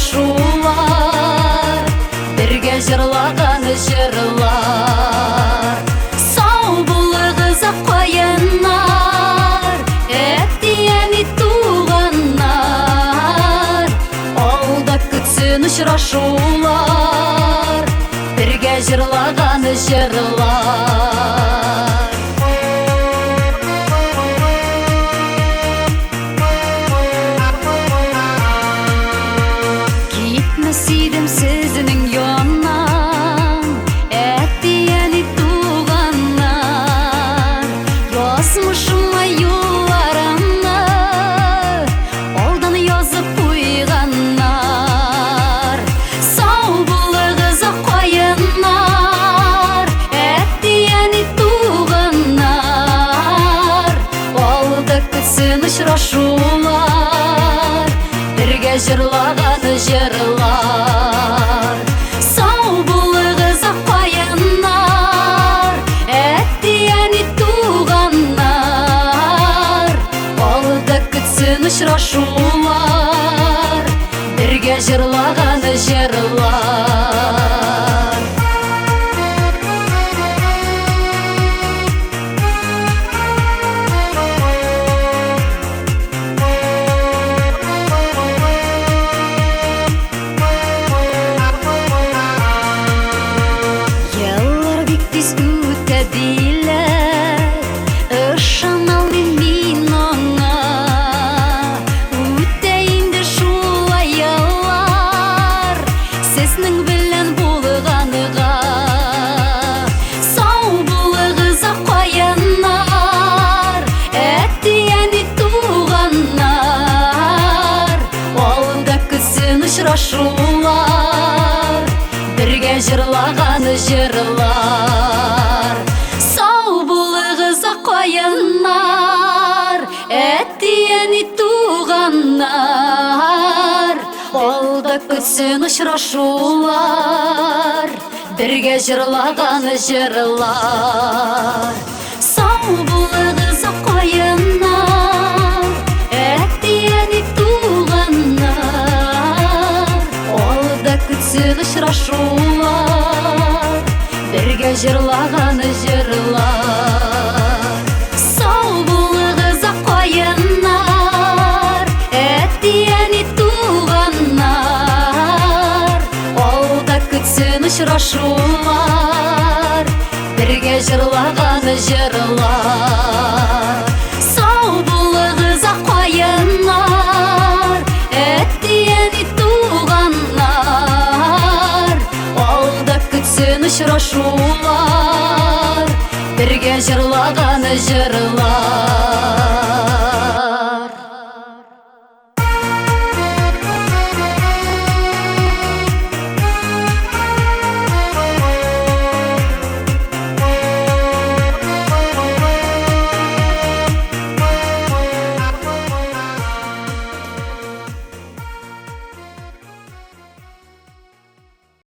ұшырашулар, бірге жырлаған жырлар. Сау болыңыз қойынар, әттияны туғанар, алда күтсін ұшырашулар, бірге жырлаған жырлар. Сидім сізінің йоннан, әттияны туғаннар, Йосмышыма юлараны, олдан йозып қойғаннар. Сау болыңыз қойынар, әттияны туғаннар, олда күтсін ұшырашулар, бірге жырлаған жырлар. Сау болыңыз қойынар, әттияны туғанар, алда күтсін ұшырашулар, бірге жырлаған жырлар. Ұшырашулар, бірге жырлаған жырлар. Сау болыңыз қойынар, әттияны туғанар, алда күтсін ұшырашулар, бірге жырлаған жырлар. Сау болыңыз қойынар, әттияны туғанар, күтсін ұшырашулар, бірге жырлаған жырлар. Сау болыңыз қойынар, әттияны туғанар, алда күтсін ұшырашулар, бірге жырлаған жырлар. Сау болыңыз қойынар, әттияны күтсін ұшырашулар, бірге жырлаған жырлар.